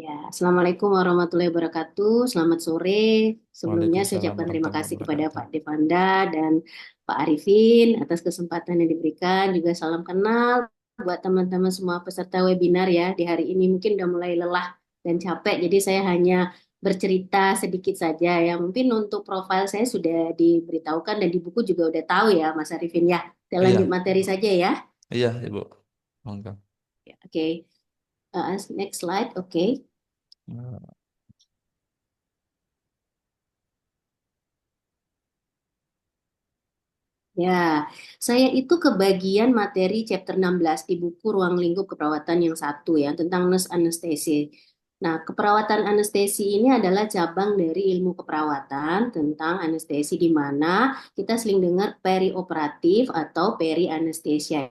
Ya, Assalamualaikum warahmatullahi wabarakatuh. Selamat sore. Sebelumnya saya Waalaikumsalam ucapkan terima warahmatullahi kasih kepada wabarakatuh. Pak Devanda dan Pak Arifin atas kesempatan yang diberikan. Juga salam kenal buat teman-teman semua peserta webinar ya. Di hari ini mungkin udah mulai lelah dan capek, jadi saya hanya bercerita sedikit saja ya. Mungkin untuk profil saya sudah diberitahukan dan di buku juga udah tahu ya, Mas Arifin ya. Kita lanjut Iya, materi saja ya. iya Ibu. Monggo. Ya, oke. Next slide. Oke. Nah, Ya, saya itu kebagian materi chapter 16 di buku Ruang Lingkup Keperawatan yang satu ya, tentang nurse anestesi. Nah, keperawatan anestesi ini adalah cabang dari ilmu keperawatan tentang anestesi di mana kita sering dengar perioperatif atau peri anestesia.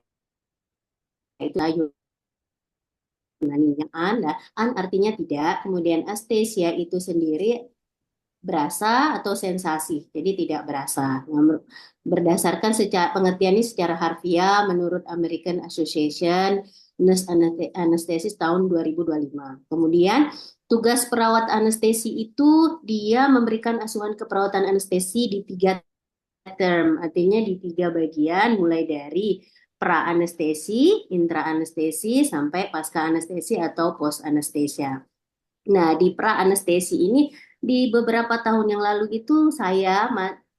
Itu Yunani yang an artinya tidak, kemudian anesthesia itu sendiri berasa atau sensasi, jadi tidak berasa. Nah, berdasarkan secara pengertian ini secara harfiah menurut American Association Nurse Anesthesis tahun 2025. Kemudian tugas perawat anestesi itu dia memberikan asuhan keperawatan anestesi di tiga term, artinya di tiga bagian, mulai dari pra anestesi, intra anestesi, sampai pasca anestesi atau post anestesia. Nah, di pra anestesi ini di beberapa tahun yang lalu itu saya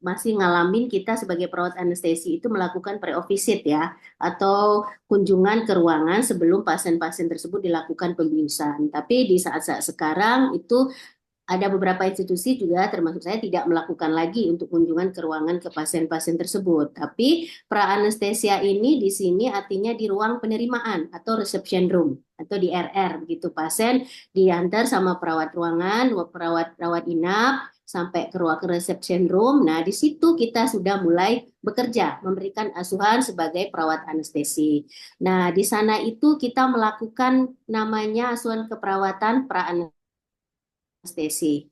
masih ngalamin kita sebagai perawat anestesi itu melakukan pre-visit ya atau kunjungan ke ruangan sebelum pasien-pasien tersebut dilakukan pembiusan. Tapi di saat-saat sekarang itu ada beberapa institusi juga termasuk saya tidak melakukan lagi untuk kunjungan ke ruangan ke pasien-pasien tersebut. Tapi pra-anestesia ini di sini artinya di ruang penerimaan atau reception room atau di RR gitu. Pasien diantar sama perawat ruangan, perawat inap sampai ke ruang reception room. Nah, di situ kita sudah mulai bekerja, memberikan asuhan sebagai perawat anestesi. Nah, di sana itu kita melakukan namanya asuhan keperawatan pra anestesi.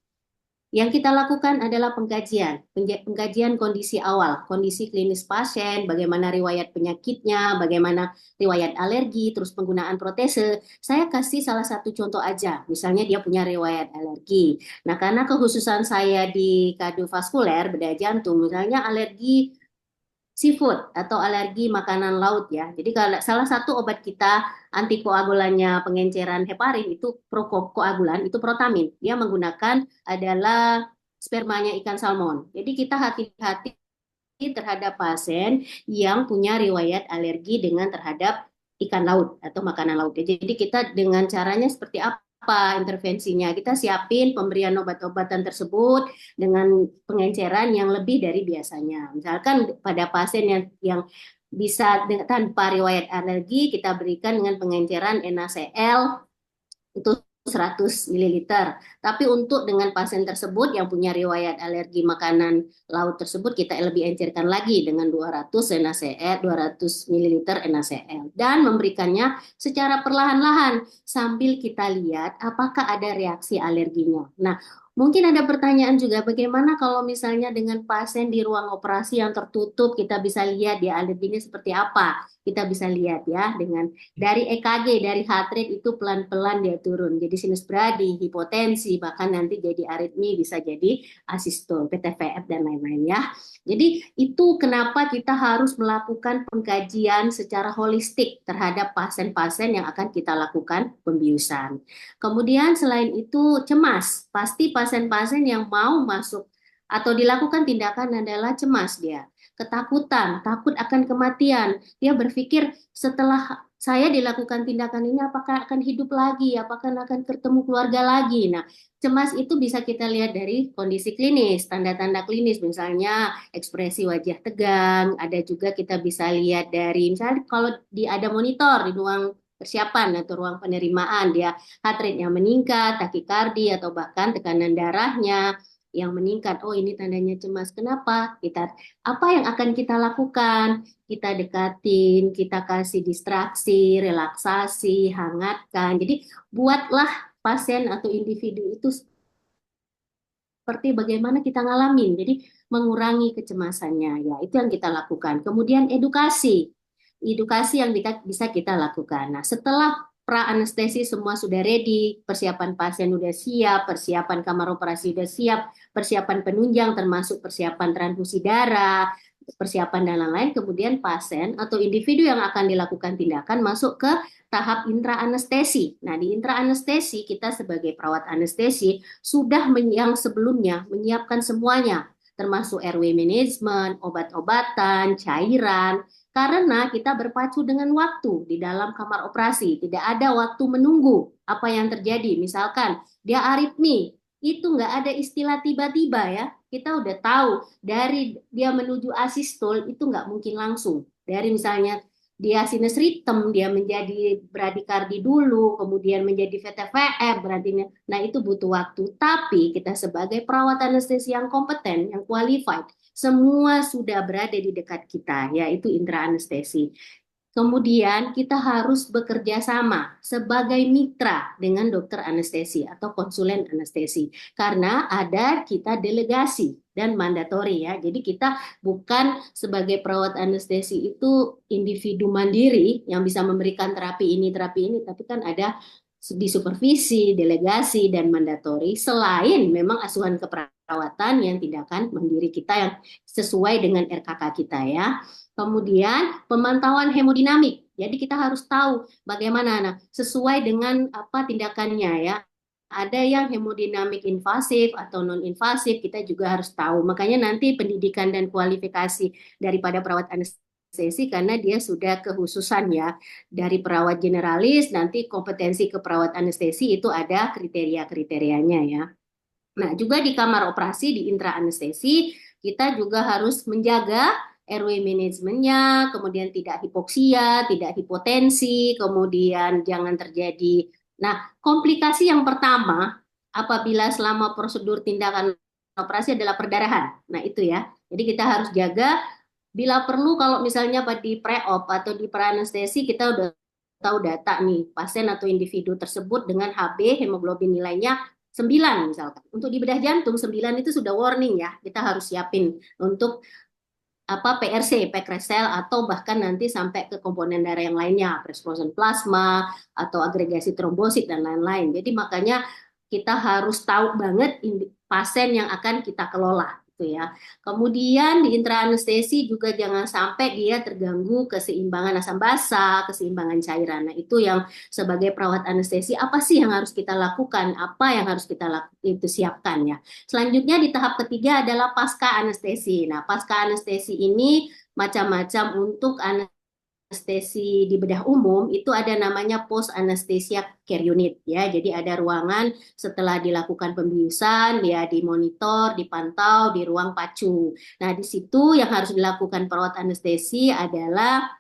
Yang kita lakukan adalah pengkajian kondisi awal, kondisi klinis pasien, bagaimana riwayat penyakitnya, bagaimana riwayat alergi, terus penggunaan protese. Saya kasih salah satu contoh aja, misalnya dia punya riwayat alergi. Nah, karena kekhususan saya di kardiovaskuler, bedah jantung, misalnya alergi seafood atau alergi makanan laut ya. Jadi kalau salah satu obat kita antikoagulannya pengenceran heparin itu prokoagulan itu protamin. Dia menggunakan adalah spermanya ikan salmon. Jadi kita hati-hati terhadap pasien yang punya riwayat alergi dengan terhadap ikan laut atau makanan laut. Jadi kita dengan caranya seperti apa intervensinya? Kita siapin pemberian obat-obatan tersebut dengan pengenceran yang lebih dari biasanya. Misalkan pada pasien yang bisa tanpa riwayat alergi, kita berikan dengan pengenceran NaCl itu 100 mililiter. Tapi untuk dengan pasien tersebut yang punya riwayat alergi makanan laut tersebut kita lebih encerkan lagi dengan 200 NaCl, 200 mililiter NaCl dan memberikannya secara perlahan-lahan sambil kita lihat apakah ada reaksi alerginya. Nah, mungkin ada pertanyaan juga, bagaimana kalau misalnya dengan pasien di ruang operasi yang tertutup, kita bisa lihat dia alerginya seperti apa? Kita bisa lihat ya dengan dari EKG, dari heart rate itu pelan-pelan dia turun. Jadi sinus bradi, hipotensi, bahkan nanti jadi aritmi, bisa jadi asistol, PTVF, dan lain-lain ya. Jadi itu kenapa kita harus melakukan pengkajian secara holistik terhadap pasien-pasien yang akan kita lakukan pembiusan. Kemudian selain itu cemas, pasti pasien-pasien yang mau masuk atau dilakukan tindakan adalah cemas dia. Ketakutan, takut akan kematian. Dia berpikir setelah saya dilakukan tindakan ini apakah akan hidup lagi, apakah akan ketemu keluarga lagi. Nah, cemas itu bisa kita lihat dari kondisi klinis, tanda-tanda klinis, misalnya ekspresi wajah tegang, ada juga kita bisa lihat dari, misalnya kalau ada monitor di ruang persiapan atau ruang penerimaan, dia heart rate-nya meningkat, takikardi, atau bahkan tekanan darahnya yang meningkat. Oh, ini tandanya cemas. Kenapa? Apa yang akan kita lakukan? Kita dekatin, kita kasih distraksi, relaksasi, hangatkan. Jadi buatlah pasien atau individu itu seperti bagaimana kita ngalamin. Jadi mengurangi kecemasannya. Ya, itu yang kita lakukan. Kemudian edukasi. Edukasi yang bisa kita lakukan. Nah, setelah pra-anestesi semua sudah ready, persiapan pasien sudah siap, persiapan kamar operasi sudah siap, persiapan penunjang termasuk persiapan transfusi darah, persiapan dan lain-lain, kemudian pasien atau individu yang akan dilakukan tindakan masuk ke tahap intra-anestesi. Nah, di intra-anestesi kita sebagai perawat anestesi sudah yang sebelumnya menyiapkan semuanya, termasuk airway management, obat-obatan, cairan, karena kita berpacu dengan waktu di dalam kamar operasi. Tidak ada waktu menunggu apa yang terjadi. Misalkan dia aritmi, itu nggak ada istilah tiba-tiba ya. Kita udah tahu dari dia menuju asistol itu nggak mungkin langsung. Dari misalnya dia sinus ritem, dia menjadi bradikardi dulu, kemudian menjadi VTVF, berarti nah itu butuh waktu. Tapi kita sebagai perawat anestesi yang kompeten, yang qualified, semua sudah berada di dekat kita, yaitu intra anestesi. Kemudian kita harus bekerja sama sebagai mitra dengan dokter anestesi atau konsulen anestesi karena ada kita delegasi dan mandatori ya. Jadi kita bukan sebagai perawat anestesi itu individu mandiri yang bisa memberikan terapi ini, tapi kan ada di supervisi, delegasi dan mandatori selain memang asuhan keperawatan yang tindakan mandiri kita yang sesuai dengan RKK kita ya. Kemudian pemantauan hemodinamik. Jadi kita harus tahu bagaimana nah, sesuai dengan apa tindakannya ya. Ada yang hemodinamik invasif atau non invasif, kita juga harus tahu. Makanya nanti pendidikan dan kualifikasi daripada perawat anestesi karena dia sudah kehususan ya dari perawat generalis nanti kompetensi ke perawat anestesi itu ada kriteria-kriterianya ya. Nah, juga di kamar operasi di intra anestesi kita juga harus menjaga airway manajemennya, kemudian tidak hipoksia, tidak hipotensi, kemudian jangan terjadi. Nah, komplikasi yang pertama apabila selama prosedur tindakan operasi adalah perdarahan. Nah, itu ya. Jadi kita harus jaga bila perlu kalau misalnya di pre-op atau di pra-anestesi kita udah tahu data nih pasien atau individu tersebut dengan HB hemoglobin nilainya 9 misalkan. Untuk di bedah jantung 9 itu sudah warning ya. Kita harus siapin untuk apa PRC, pekresel atau bahkan nanti sampai ke komponen darah yang lainnya, presprosen plasma atau agregasi trombosit dan lain-lain. Jadi makanya kita harus tahu banget pasien yang akan kita kelola gitu ya. Kemudian di intraanestesi juga jangan sampai dia terganggu keseimbangan asam basa, keseimbangan cairan. Nah, itu yang sebagai perawat anestesi apa sih yang harus kita lakukan? Apa yang harus kita lakukan itu siapkan ya. Selanjutnya di tahap ketiga adalah pasca anestesi. Nah, pasca anestesi ini macam-macam untuk anestesi di bedah umum itu ada namanya post anesthesia care unit ya. Jadi ada ruangan setelah dilakukan pembiusan, dia dimonitor, dipantau di ruang pacu. Nah, di situ yang harus dilakukan perawat anestesi adalah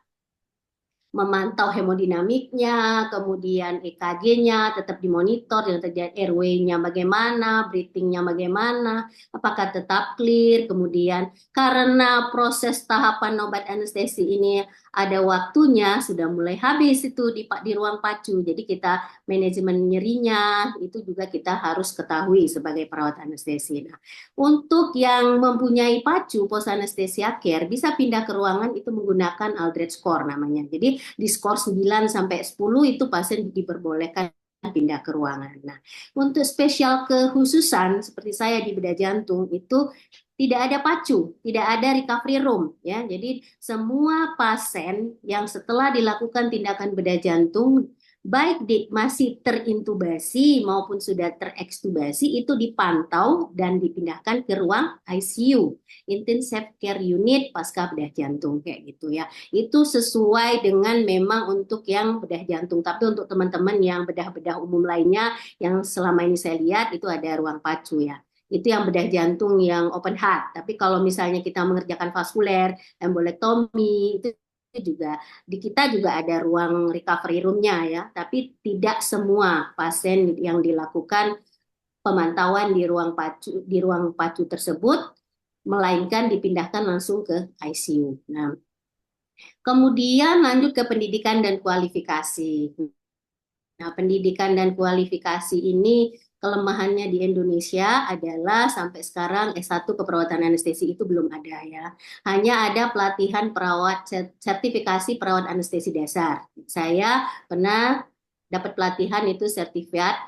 memantau hemodinamiknya, kemudian EKG-nya tetap dimonitor, yang terjadi airway-nya bagaimana, breathing-nya bagaimana, apakah tetap clear, kemudian karena proses tahapan obat anestesi ini ada waktunya, sudah mulai habis itu di ruang pacu, jadi kita manajemen nyerinya, itu juga kita harus ketahui sebagai perawat anestesi. Nah, untuk yang mempunyai pacu post anesthesia care bisa pindah ke ruangan itu menggunakan Aldred score namanya. Jadi di skor 9 sampai 10 itu pasien diperbolehkan pindah ke ruangan. Nah, untuk spesial kekhususan seperti saya di bedah jantung itu tidak ada pacu, tidak ada recovery room ya. Jadi semua pasien yang setelah dilakukan tindakan bedah jantung baik masih terintubasi maupun sudah terekstubasi itu dipantau dan dipindahkan ke ruang ICU, Intensive Care Unit pasca bedah jantung kayak gitu ya. Itu sesuai dengan memang untuk yang bedah jantung. Tapi untuk teman-teman yang bedah-bedah umum lainnya yang selama ini saya lihat itu ada ruang pacu ya. Itu yang bedah jantung yang open heart. Tapi kalau misalnya kita mengerjakan vaskuler, embolektomi, itu juga di kita juga ada ruang recovery room-nya ya, tapi tidak semua pasien yang dilakukan pemantauan di ruang pacu tersebut melainkan dipindahkan langsung ke ICU. Nah, kemudian lanjut ke pendidikan dan kualifikasi. Nah, pendidikan dan kualifikasi ini kelemahannya di Indonesia adalah sampai sekarang S1 keperawatan anestesi itu belum ada ya. Hanya ada pelatihan perawat sertifikasi perawat anestesi dasar. Saya pernah dapat pelatihan itu sertifikat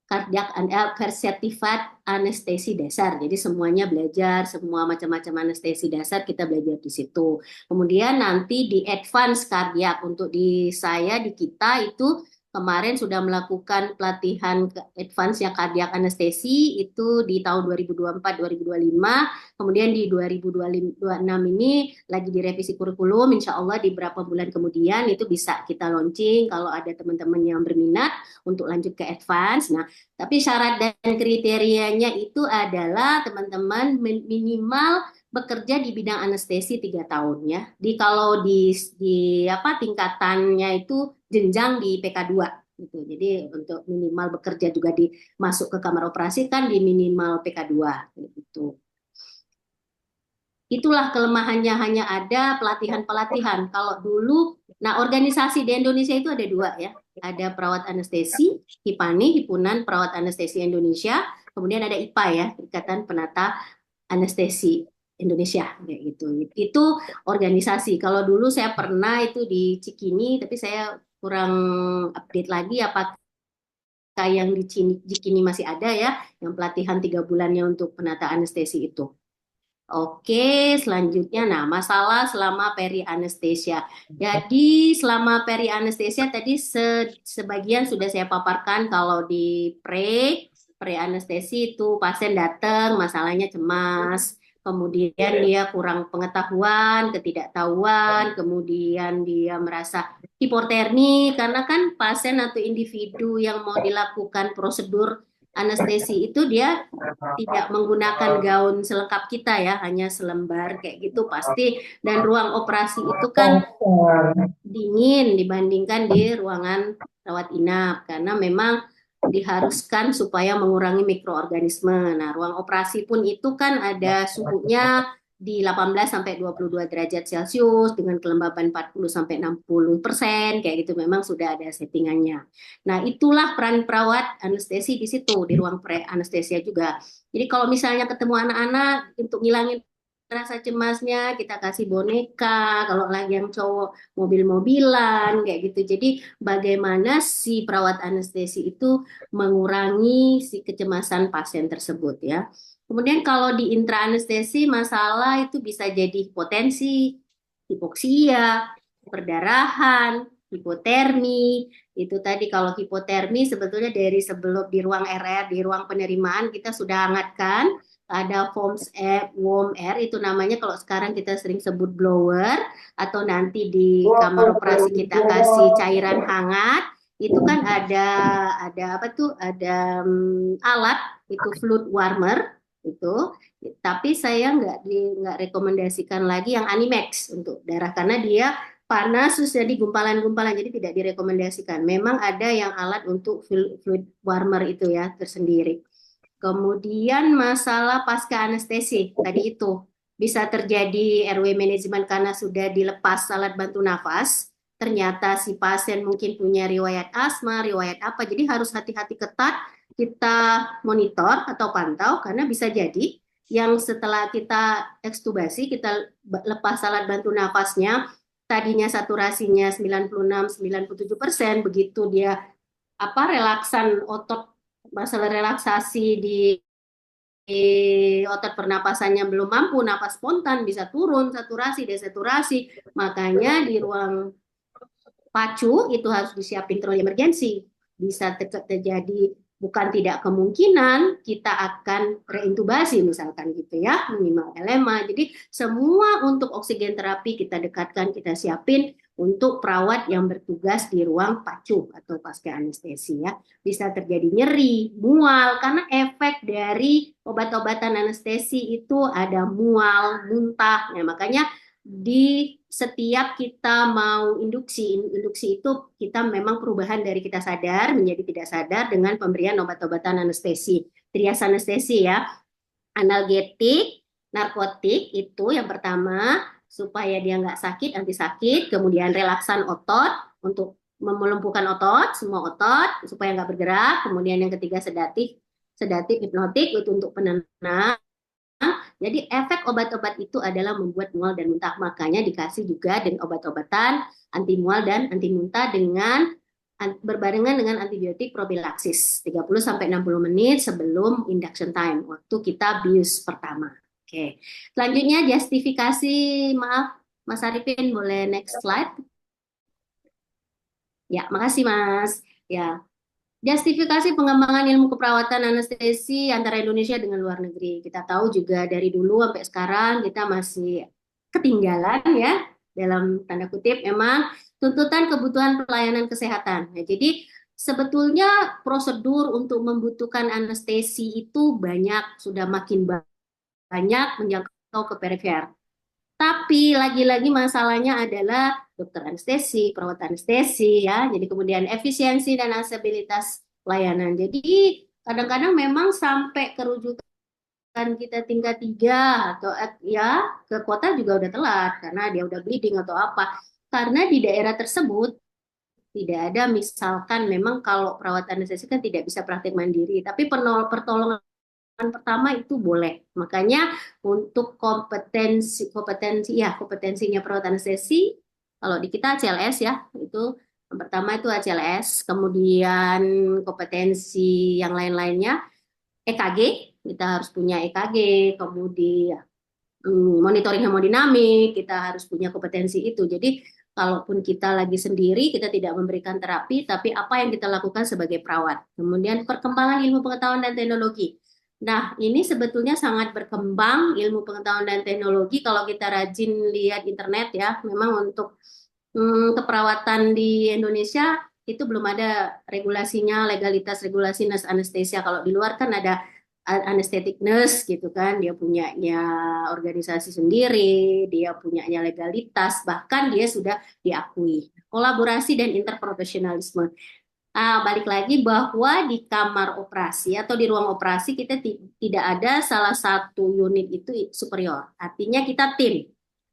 sertifikat anestesi dasar. Jadi semuanya belajar, semua macam-macam anestesi dasar kita belajar di situ. Kemudian nanti di advance kardiak untuk di saya di kita itu kemarin sudah melakukan pelatihan advance yang kardiak anestesi itu di tahun 2024-2025. Kemudian di 2026 ini lagi direvisi kurikulum. Insya Allah di beberapa bulan kemudian itu bisa kita launching kalau ada teman-teman yang berminat untuk lanjut ke advance. Nah, tapi syarat dan kriterianya itu adalah teman-teman minimal bekerja di bidang anestesi 3 tahun ya. Kalau di apa tingkatannya itu jenjang di PK2 gitu. Jadi untuk minimal bekerja juga di masuk ke kamar operasi kan di minimal PK2 gitu. Itulah kelemahannya, hanya ada pelatihan-pelatihan. Kalau dulu, nah organisasi di Indonesia itu ada dua ya. Ada perawat anestesi, HIPANI, Himpunan Perawat Anestesi Indonesia. Kemudian ada IPA ya, Ikatan Penata Anestesi Indonesia kayak gitu. Itu organisasi. Kalau dulu saya pernah itu di Cikini, tapi saya kurang update lagi apakah yang di Cikini masih ada ya, yang pelatihan 3 bulannya untuk penata anestesi itu. Oke, selanjutnya, nah masalah selama peri anestesia. Jadi selama peri anestesia tadi sebagian sudah saya paparkan kalau di pre anestesi itu pasien datang masalahnya cemas, kemudian dia kurang pengetahuan, ketidaktahuan, kemudian dia merasa hipotermi karena kan pasien atau individu yang mau dilakukan prosedur anestesi itu dia tidak menggunakan gaun selengkap kita ya, hanya selembar kayak gitu pasti. Dan ruang operasi itu kan dingin dibandingkan di ruangan rawat inap karena memang diharuskan supaya mengurangi mikroorganisme. Nah, ruang operasi pun itu kan ada suhunya di 18 sampai 22 derajat Celcius dengan kelembaban 40 sampai 60% kayak gitu memang sudah ada settingannya. Nah, itulah peran perawat anestesi di situ di ruang pre anestesia juga. Jadi kalau misalnya ketemu anak-anak untuk ngilangin rasa cemasnya kita kasih boneka, kalau lagi yang cowok mobil-mobilan kayak gitu. Jadi bagaimana si perawat anestesi itu mengurangi si kecemasan pasien tersebut ya. Kemudian kalau di intra anestesi masalah itu bisa jadi hipotensi, hipoksia, perdarahan, hipotermi. Itu tadi kalau hipotermi sebetulnya dari sebelum di ruang RR, di ruang penerimaan kita sudah hangatkan ada warm air itu namanya kalau sekarang kita sering sebut blower atau nanti di kamar operasi kita kasih cairan hangat itu kan ada apa tuh ada alat itu fluid warmer itu tapi saya nggak rekomendasikan lagi yang Animax untuk darah karena dia panas terus jadi gumpalan-gumpalan jadi tidak direkomendasikan memang ada yang alat untuk fluid warmer itu ya tersendiri. Kemudian masalah pasca anestesi tadi itu bisa terjadi airway management karena sudah dilepas alat bantu nafas. Ternyata si pasien mungkin punya riwayat asma, riwayat apa. Jadi harus hati-hati ketat kita monitor atau pantau karena bisa jadi yang setelah kita ekstubasi, kita lepas alat bantu nafasnya, tadinya saturasinya 96-97%, begitu dia apa relaksan otot masalah relaksasi di otot pernapasannya belum mampu, napas spontan bisa turun, saturasi, desaturasi. Makanya di ruang pacu itu harus disiapin troli emergensi. Bisa terjadi bukan tidak kemungkinan kita akan reintubasi misalkan gitu ya minimal LMA. Jadi semua untuk oksigen terapi kita dekatkan, kita siapin untuk perawat yang bertugas di ruang pacu atau pasca anestesi ya. Bisa terjadi nyeri, mual karena efek dari obat-obatan anestesi itu ada mual, muntah. Nah, makanya di setiap kita mau induksi itu kita memang perubahan dari kita sadar menjadi tidak sadar dengan pemberian obat-obatan anestesi, trias anestesi ya, analgetik, narkotik itu yang pertama supaya dia nggak sakit, anti sakit, kemudian relaksan otot untuk melumpuhkan otot, semua otot supaya nggak bergerak, kemudian yang ketiga sedatif, sedatif hipnotik itu untuk penenang. Jadi efek obat-obat itu adalah membuat mual dan muntah. Makanya dikasih juga dengan obat-obatan anti mual dan anti muntah dengan berbarengan dengan antibiotik profilaksis 30 sampai 60 menit sebelum induction time waktu kita bius pertama. Oke. Selanjutnya justifikasi, maaf Mas Arifin boleh next slide? Ya, makasih Mas. Ya, justifikasi pengembangan ilmu keperawatan anestesi antara Indonesia dengan luar negeri. Kita tahu juga dari dulu sampai sekarang kita masih ketinggalan ya dalam tanda kutip memang tuntutan kebutuhan pelayanan kesehatan. Nah, jadi sebetulnya prosedur untuk membutuhkan anestesi itu banyak, sudah makin banyak menjangkau ke perifer. Tapi lagi-lagi masalahnya adalah dokter anestesi, perawat anestesi ya. Jadi kemudian efisiensi dan aksesibilitas pelayanan. Jadi kadang-kadang memang sampai kerujukan kita tingkat 3 atau ya ke kota juga udah telat karena dia udah bleeding atau apa. Karena di daerah tersebut tidak ada misalkan memang kalau perawat anestesi kan tidak bisa praktik mandiri, tapi pertolongan pertama itu boleh. Makanya untuk kompetensinya perawat anestesi kalau di kita ACLS ya, itu yang pertama itu ACLS, kemudian kompetensi yang lain-lainnya EKG, kita harus punya EKG, kemudian monitoring hemodinamik, kita harus punya kompetensi itu. Jadi kalaupun kita lagi sendiri, kita tidak memberikan terapi, tapi apa yang kita lakukan sebagai perawat. Kemudian perkembangan ilmu pengetahuan dan teknologi. Nah, ini sebetulnya sangat berkembang ilmu pengetahuan dan teknologi kalau kita rajin lihat internet ya. Memang untuk keperawatan di Indonesia itu belum ada regulasinya, legalitas regulasi nurse anestesia. Kalau di luar kan ada anesthetic nurse gitu kan, dia punyanya organisasi sendiri, dia punyanya legalitas, bahkan dia sudah diakui. Kolaborasi dan interprofesionalisme. Balik lagi bahwa di kamar operasi atau di ruang operasi kita tidak ada salah satu unit itu superior. Artinya kita tim.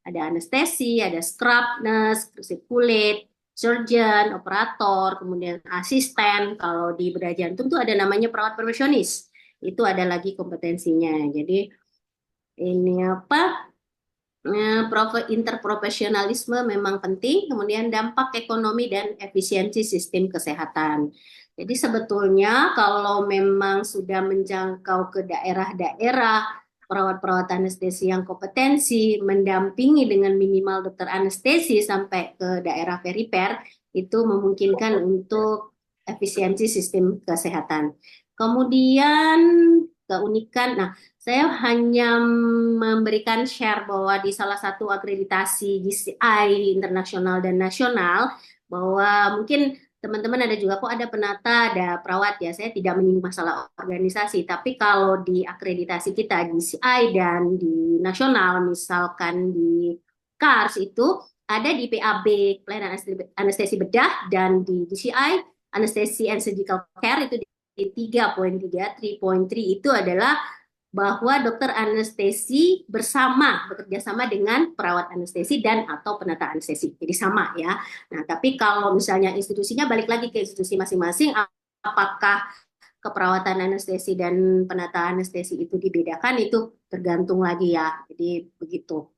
Ada anestesi, ada scrub nurse, bersih kulit, surgeon, operator, kemudian asisten. Kalau di bedah jantung tuh ada namanya perawat profesionis. Itu ada lagi kompetensinya. Jadi ini apa? Interprofesionalisme memang penting, kemudian dampak ekonomi dan efisiensi sistem kesehatan. Jadi sebetulnya kalau memang sudah menjangkau ke daerah-daerah, perawat-perawat anestesi yang kompetensi, mendampingi dengan minimal dokter anestesi sampai ke daerah perifer, itu memungkinkan untuk efisiensi sistem kesehatan. Kemudian keunikan, nah saya hanya memberikan share bahwa di salah satu akreditasi GCI internasional dan nasional, bahwa mungkin teman-teman ada juga kok ada penata, ada perawat ya. Saya tidak menyinggung masalah organisasi, tapi kalau di akreditasi kita GCI dan di nasional, misalkan di KARS itu ada di PAB pelayanan anestesi bedah dan di GCI anestesi and surgical care itu di 3.3, 3.3 itu adalah bahwa dokter anestesi bekerja sama dengan perawat anestesi dan atau penata anestesi. Jadi sama ya. Nah, tapi kalau misalnya institusinya balik lagi ke institusi masing-masing, apakah keperawatan anestesi dan penata anestesi itu dibedakan itu tergantung lagi ya. Jadi begitu.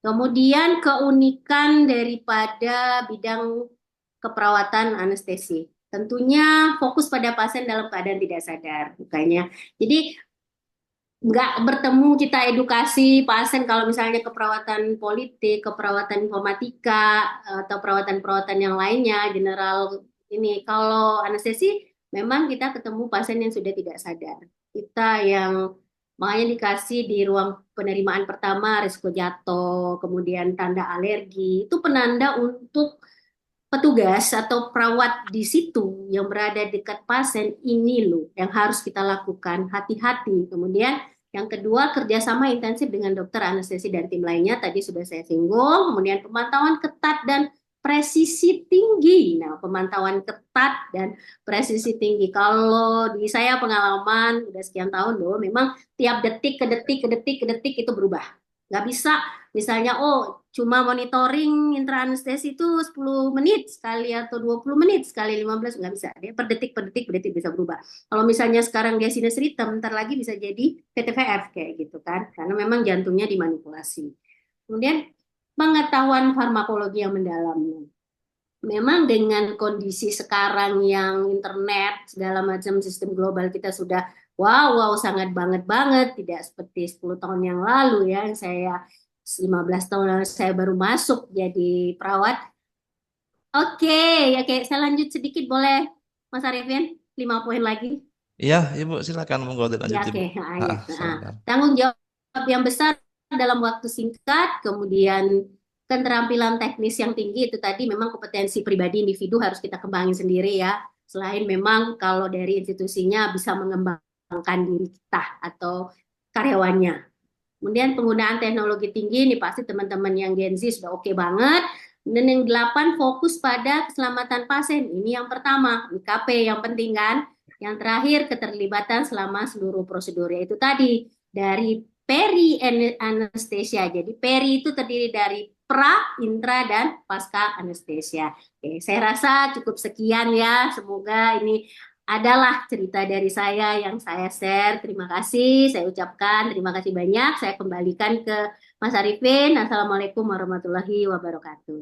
Kemudian keunikan daripada bidang keperawatan anestesi. Tentunya fokus pada pasien dalam keadaan tidak sadar, bukannya. Jadi nggak bertemu kita edukasi pasien kalau misalnya keperawatan politik, keperawatan informatika, atau perawatan-perawatan yang lainnya, general ini. Kalau anestesi, memang kita ketemu pasien yang sudah tidak sadar. Kita yang makanya dikasih di ruang penerimaan pertama, risiko jatuh, kemudian tanda alergi, itu penanda untuk petugas atau perawat di situ yang berada dekat pasien ini loh yang harus kita lakukan hati-hati. Kemudian yang kedua kerjasama intensif dengan dokter anestesi dan tim lainnya tadi sudah saya singgung. Kemudian pemantauan ketat dan presisi tinggi. Nah, pemantauan ketat dan presisi tinggi. Kalau di saya pengalaman udah sekian tahun loh, memang tiap detik ke detik ke detik ke detik itu berubah. Nggak bisa misalnya, oh cuma monitoring intraanestesi itu 10 menit sekali atau 20 menit sekali 15, nggak bisa. Dia per detik bisa berubah. Kalau misalnya sekarang dia sinus rhythm, ntar lagi bisa jadi PTVF kayak gitu kan. Karena memang jantungnya dimanipulasi. Kemudian pengetahuan farmakologi yang mendalam. memang dengan kondisi sekarang yang internet segala macam sistem global kita sudah wow wow sangat banget banget, tidak seperti 10 tahun yang lalu ya, yang saya 15 tahun lalu saya baru masuk jadi perawat. Oke, ya oke, saya lanjut sedikit boleh Mas Arifin? 5 poin lagi. Iya, Ibu, silakan monggo Ya dilanjut, oke, Ibu. nah, ya. Ah, Nah, silakan. tanggung jawab yang besar dalam waktu singkat, kemudian keterampilan teknis yang tinggi itu tadi memang kompetensi pribadi individu harus kita kembangin sendiri ya. Selain memang kalau dari institusinya bisa mengembangkan diri kita atau karyawannya. Kemudian penggunaan teknologi tinggi, ini pasti teman-teman yang Gen Z sudah oke banget. Dan yang 8, fokus pada keselamatan pasien. Ini yang pertama, IKP yang penting kan. Yang terakhir, keterlibatan selama seluruh prosedur. Yaitu tadi, dari peri anestesia. Jadi peri itu terdiri dari pra, intra, dan pasca anestesia. Oke, saya rasa cukup sekian ya. Semoga ini adalah cerita dari saya yang saya share. Terima kasih, saya ucapkan terima kasih banyak. Saya kembalikan ke Mas Arifin. Assalamualaikum warahmatullahi wabarakatuh.